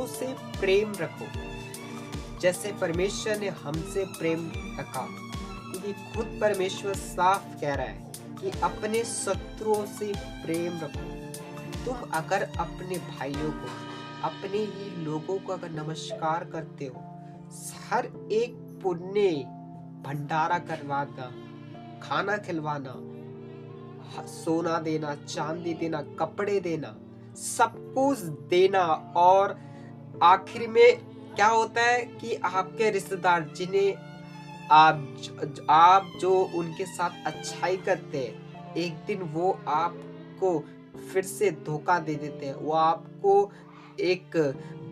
से प्रेम रखो जैसे परमेश्वर ने हमसे प्रेम रखा। क्योंकि खुद परमेश्वर साफ कह रहा है कि अपने शत्रुओं से प्रेम रखो। तुम अगर अपने भाइयों को, अपने ही लोगों को अगर नमस्कार करते हो, हर एक पुण्य भंडारा करवाना, खाना खिलवाना, सोना देना, चांदी देना, कपड़े देना, सब कुछ देना, और आखिर में क्या होता है कि आपके रिश्तेदार जिन्हें आप जो उनके साथ अच्छाई करते हैं, एक दिन वो आपको फिर से धोखा दे देते हैं। वो आपको एक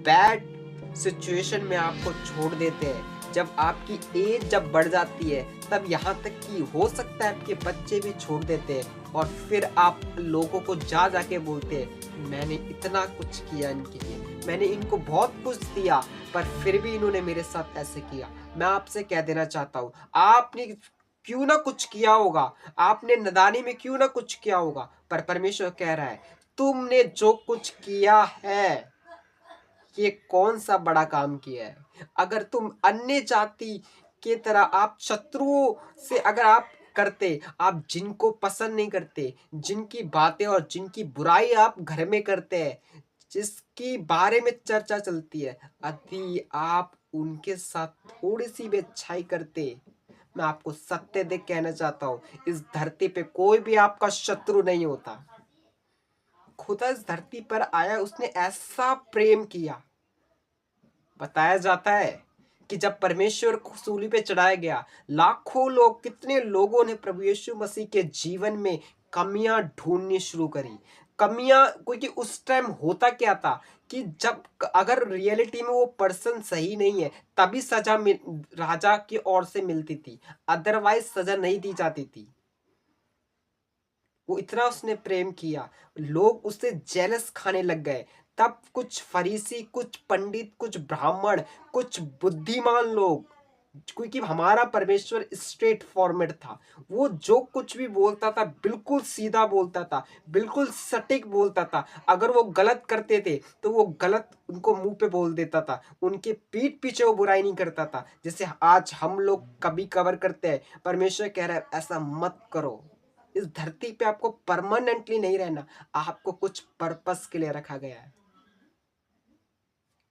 बैड सिचुएशन में आपको छोड़ देते हैं। जब आपकी एज जब बढ़ जाती है, तब यहाँ तक कि हो सकता है आपके बच्चे भी छोड़ देते हैं, और फिर आप लोगों को जाके बोलते हैं मैंने इतना कुछ किया इनके लिए, मैंने इनको बहुत कुछ दिया, पर फिर भी इन्होंने मेरे साथ ऐसे किया। मैं आपसे कह देना चाहता हूँ, आपने क्यों ना कुछ किया होगा, आपने नादानी में क्यों ना कुछ किया होगा, पर परमेश्वर कह रहा है तुमने जो कुछ किया है, ये कौन सा बड़ा काम किया है। अगर तुम अन्य जाति के तरह आप शत्रुओं से अगर आप करते, आप जिनको पसंद नहीं करते, जिनकी बातें और जिनकी बुराई आप घर में करते हैं, जिसकी बारे में चर्चा चलती है, यदि आप उनके साथ थोड़ी सी भी अच्छाई करते, मैं आपको सत्य देख कहना चाहता हूँ, इस धरती पे कोई भी आपका शत्रु नहीं होता। खुदा इस धरती पर आया, उसने ऐसा प्रेम किया। बताया जाता है कि जब परमेश्वर को सूली पे चढ़ाया गया, लाखों लोग, कितने लोगों ने प्रभु यीशु मसीह के जीवन में कमियां ढूंढनी शुरू करी। कमियां, क्योंकि उस टाइम होता क्या था कि जब अगर रियलिटी में वो पर्सन सही नहीं है, तभी सजा राजा की ओर से मिलती थी, अदरवाइज सजा नहीं दी जाती थी। वो इतना उसने प्रेम किया, लोग उससे जेलस खाने लग गए। तब कुछ फरीसी, कुछ पंडित, कुछ ब्राह्मण, कुछ बुद्धिमान लोग, क्योंकि हमारा परमेश्वर स्ट्रेट फॉर्मेट था, वो जो कुछ भी बोलता था बिल्कुल सीधा बोलता था, बिल्कुल सटीक बोलता था। अगर वो गलत करते थे तो वो गलत उनको मुंह पे बोल देता था, उनके पीठ पीछे वो बुराई नहीं करता था, जैसे आज हम लोग कभी कवर करते हैं। परमेश्वर कह रहा है ऐसा मत करो। इस धरती पे आपको परमानेंटली नहीं रहना, आपको कुछ पर्पस के लिए रखा गया है,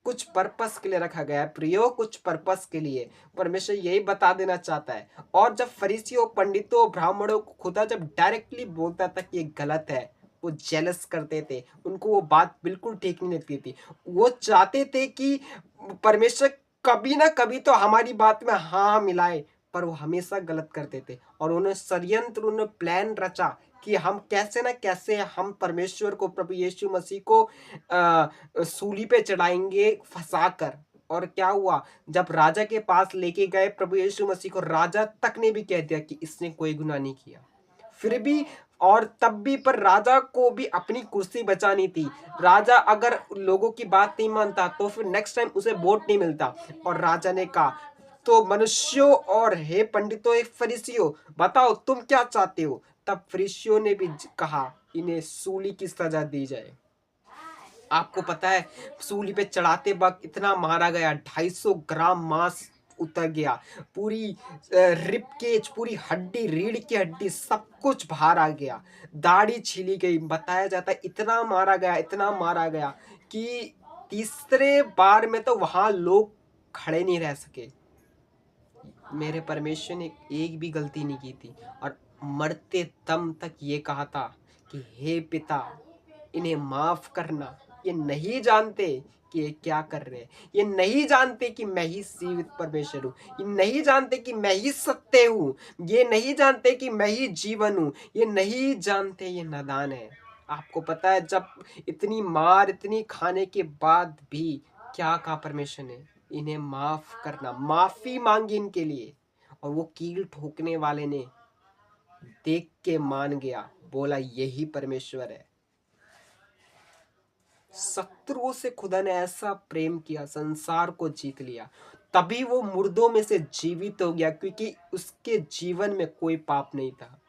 कुछ पर्पस के लिए रखा गया है प्रियो, कुछ पर्पस के लिए परमेश्वर यही बता देना चाहता है। और जब फरीसियों, पंडितों, ब्राह्मणों को खुदा जब डायरेक्टली बोलता था कि ये गलत है, वो जेलस करते थे, उनको वो बात बिल्कुल ठीक नहीं लगती थी। वो चाहते थे कि परमेश्वर कभी ना कभी तो हमारी बात में हाँ मिलाए, पर वो हमेशा गलत करते थे। और उन्होंने षड्यंत्र, उन्होंने प्लान रचा कि हम कैसे ना कैसे हम परमेश्वर को, प्रभु यीशु मसीह को सूली पे चढ़ाएंगे फंसा कर। और क्या हुआ, जब राजा के पास लेके गए प्रभु यीशु मसीह को, राजा तक ने भी कह दिया कि इसने कोई गुनाह नहीं किया। फिर भी, और तब भी, पर राजा को भी अपनी कुर्सी बचानी थी। राजा अगर लोगों की बात नहीं मानता तो फिर नेक्स्ट टाइम उसे वोट नहीं मिलता। और राजा ने कहा तो मनुष्यों और हे पंडितों, एक फरीसियों, बताओ तुम क्या चाहते हो। तब फरीसियों ने भी कहा इन्हें सूली की सजा दी जाए। आपको पता है सूली पे चढ़ाते वक्त इतना मारा गया, 250 ग्राम मांस उतर गया, पूरी रिब केज, पूरी हड्डी, रीढ़ की हड्डी, सब कुछ बाहर आ गया, दाढ़ी छीली गई। बताया जाता है इतना मारा गया, इतना मारा गया कि तीसरे बार में तो वहां लोग खड़े नहीं रह सके। मेरे परमेश्वर ने एक भी गलती नहीं की थी, और मरते दम तक ये कहा था कि हे पिता, इन्हें माफ करना, ये नहीं जानते कि ये क्या कर रहे हैं, ये नहीं जानते कि मैं ही जीवित परमेश्वर हूँ, ये नहीं जानते कि मैं ही सत्य हूँ, ये नहीं जानते कि मैं ही जीवन हूँ, ये नहीं जानते, ये नादान है। आपको पता है जब इतनी मार, इतनी खाने के बाद भी क्या कहा परमेश्वर ने, इन्हें माफ करना, माफी मांगी इनके लिए। और वो कील ठोकने वाले ने देख के मान गया, बोला यही परमेश्वर है। शत्रुओं से खुदा ने ऐसा प्रेम किया, संसार को जीत लिया, तभी वो मुर्दों में से जीवित हो गया, क्योंकि उसके जीवन में कोई पाप नहीं था।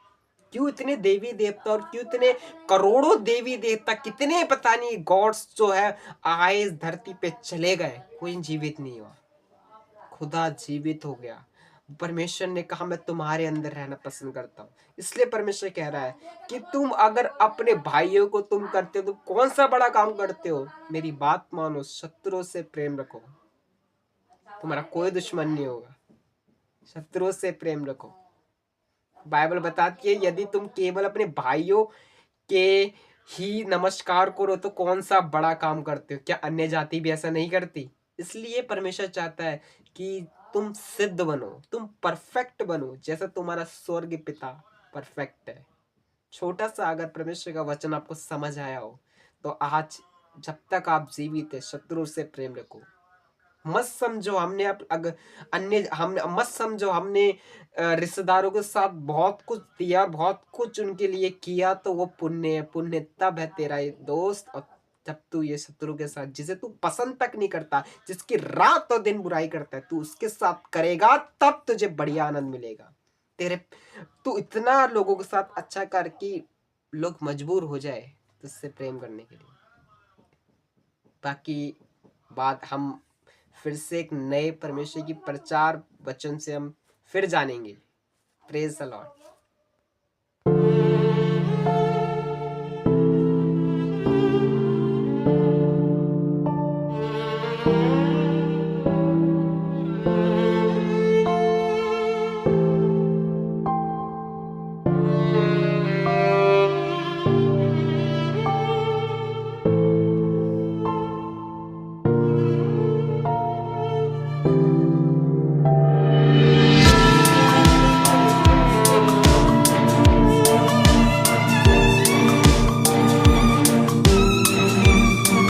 क्यों इतने देवी देवता और क्यों इतने करोड़ों देवी देवता, कितने पता नहीं गॉड्स जो है आए इस धरती पे चले गए, कोई जीवित नहीं हुआ। खुदा जीवित हो गया। परमेश्वर ने कहा मैं तुम्हारे अंदर रहना पसंद करता हूँ। इसलिए परमेश्वर कह रहा है कि तुम अगर अपने भाइयों को तुम करते हो तो कौन सा बड़ा काम करते हो? मेरी बात मानो, शत्रुओं से प्रेम रखो, तुम्हारा कोई दुश्मन नहीं होगा। शत्रुओं से प्रेम रखो। बाइबल बताती है यदि तुम केवल अपने भाइयों के ही नमस्कार करो तो कौन सा बड़ा काम करते हो? क्या अन्य जाति भी ऐसा नहीं करती? इसलिए परमेश्वर चाहता है कि तुम सिद्ध बनो, तुम परफेक्ट बनो, जैसा तुम्हारा स्वर्ग पिता परफेक्ट है। छोटा सा अगर परमेश्वर का वचन आपको समझ आया हो तो आज जब तक आप जीवित है शत्रु से प्रेम रखो। मत समझो हमने अगर अन्य हम मत समझो हमने रिश्तेदारों के साथ बहुत कुछ दिया, बहुत कुछ उनके लिए किया तो वो पुण्य है। पुण्य तब है तेरा ये दोस्त और जब तू ये शत्रु के साथ, जिसे तू पसंद तक नहीं करता, जिसकी रात और दिन बुराई करता है, तू उसके साथ करेगा तब तुझे बढ़िया आनंद मिलेगा। तेरे तू इतना लोगों के साथ अच्छा कर कि लोग मजबूर हो जाए तुझसे प्रेम करने के लिए। बाकी बात हम फिर से एक नए परमेश्वर की प्रचार वचन से हम फिर जानेंगे। Praise the Lord.